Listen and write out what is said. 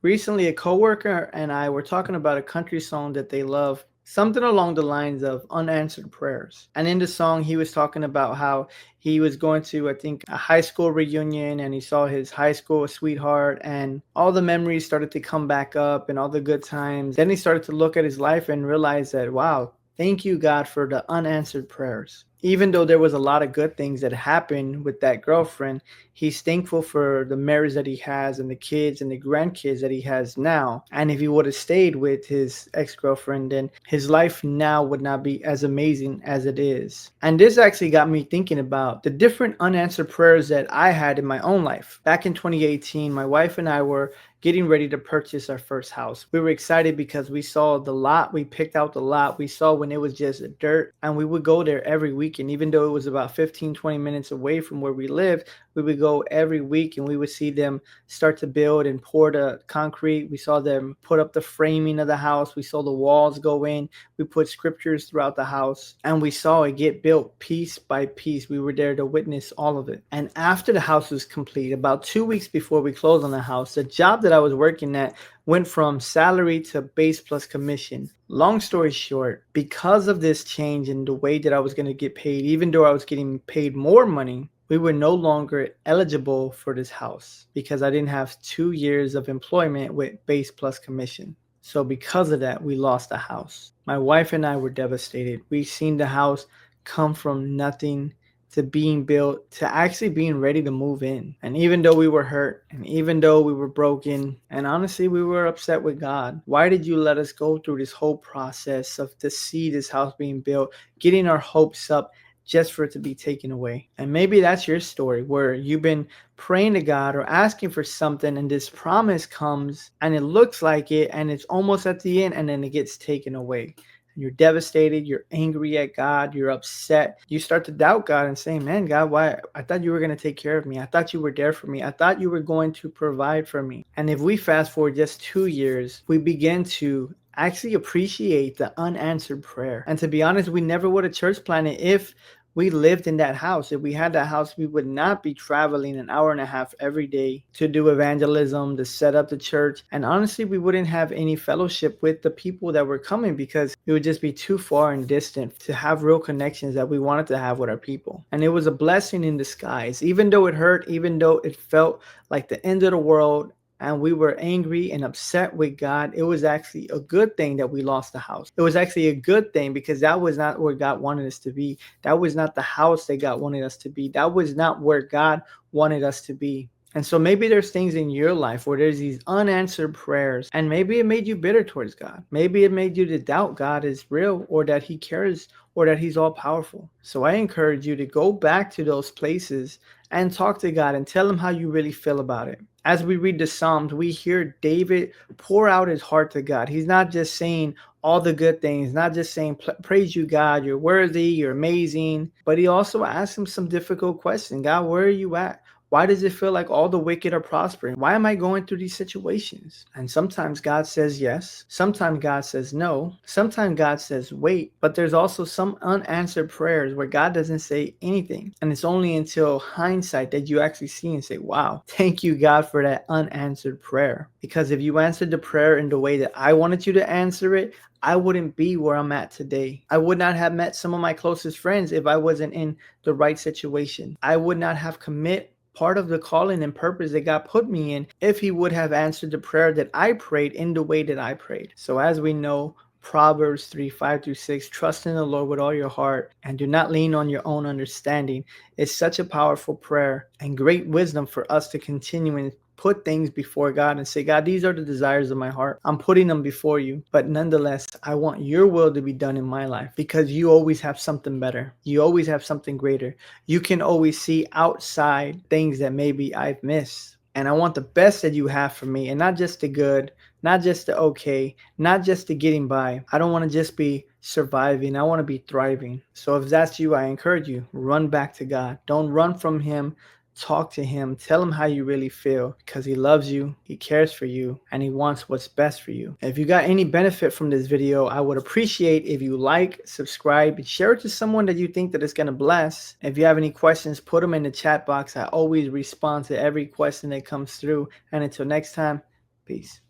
Recently, a coworker and I were talking about a country song that they love, something along the lines of unanswered prayers. And in the song, he was talking about how he was going to, I think, a high school reunion and he saw his high school sweetheart and all the memories started to come back up and all the good times. Then he started to look at his life and realize that, wow, thank you, God, for the unanswered prayers. Even though there was a lot of good things that happened with that girlfriend, he's thankful for the marriage that he has and the kids and the grandkids that he has now. And if he would have stayed with his ex-girlfriend, then his life now would not be as amazing as it is. And this actually got me thinking about the different unanswered prayers that I had in my own life. Back in 2018, my wife and I were getting ready to purchase our first house. We were excited because we saw the lot, we picked out the lot, we saw when it was just dirt, and we would go there every weekend. Even though it was about 15-20 minutes away from where we lived, we would go every week and we would see them start to build and pour the concrete. We saw them put up the framing of the house. We saw the walls go in. We put scriptures throughout the house and we saw it get built piece by piece. We were there to witness all of it. And after the house was complete, about 2 weeks before we closed on the house, the job that I was working at went from salary to base plus commission. Long story short, because of this change in the way that I was going to get paid, even though I was getting paid more money, we were no longer eligible for this house because I didn't have 2 years of employment with base plus commission. So because of that, we lost the house. My wife and I were devastated. We seen the house come from nothing to being built to actually being ready to move in. And even though we were hurt and even though we were broken and honestly we were upset with God, why did you let us go through this whole process of to see this house being built, getting our hopes up just for it to be taken away? And maybe that's your story where you've been praying to God or asking for something and this promise comes and it looks like it and it's almost at the end and then it gets taken away. You're devastated, you're angry at God, you're upset. You start to doubt God and say, man, God, why? I thought you were going to take care of me. I thought you were there for me. I thought you were going to provide for me. And if we fast forward just 2 years, we begin to actually appreciate the unanswered prayer. And to be honest, we never would have church planted if we lived in that house. If we had that house, we would not be traveling an hour and a half every day to do evangelism, to set up the church. And honestly, we wouldn't have any fellowship with the people that were coming because it would just be too far and distant to have real connections that we wanted to have with our people. And it was a blessing in disguise. Even though it hurt, even though it felt like the end of the world, and we were angry and upset with God, it was actually a good thing that we lost the house. It was actually a good thing because that was not where God wanted us to be. That was not the house that God wanted us to be. That was not where God wanted us to be. And so maybe there's things in your life where there's these unanswered prayers, and maybe it made you bitter towards God. Maybe it made you to doubt God is real or that He cares or that He's all powerful. So I encourage you to go back to those places and talk to God and tell Him how you really feel about it. As we read the Psalms, we hear David pour out his heart to God. He's not just saying all the good things, not just saying, praise you, God, you're worthy, you're amazing, but he also asks him some difficult questions. God, where are you at? Why does it feel like all the wicked are prospering? Why am I going through these situations? And sometimes God says yes. Sometimes God says no. Sometimes God says wait. But there's also some unanswered prayers where God doesn't say anything. And it's only until hindsight that you actually see and say, wow, thank you, God, for that unanswered prayer. Because if you answered the prayer in the way that I wanted you to answer it, I wouldn't be where I'm at today. I would not have met some of my closest friends if I wasn't in the right situation. I would not have commit part of the calling and purpose that God put me in if he would have answered the prayer that I prayed in the way that I prayed. So as we know, Proverbs 3:5-6, trust in the Lord with all your heart and do not lean on your own understanding. It's such a powerful prayer and great wisdom for us to continue and put things before God and say, God, these are the desires of my heart. I'm putting them before you. But nonetheless, I want your will to be done in my life because you always have something better. You always have something greater. You can always see outside things that maybe I've missed. And I want the best that you have for me and not just the good, not just the okay, not just the getting by. I don't want to just be surviving. I want to be thriving. So if that's you, I encourage you, run back to God. Don't run from him. Talk to him. Tell him how you really feel because he loves you, he cares for you, and he wants what's best for you. If you got any benefit from this video, I would appreciate if you like, subscribe, and share it to someone that you think that it's going to bless. If you have any questions, put them in the chat box. I always respond to every question that comes through. And until next time, Peace.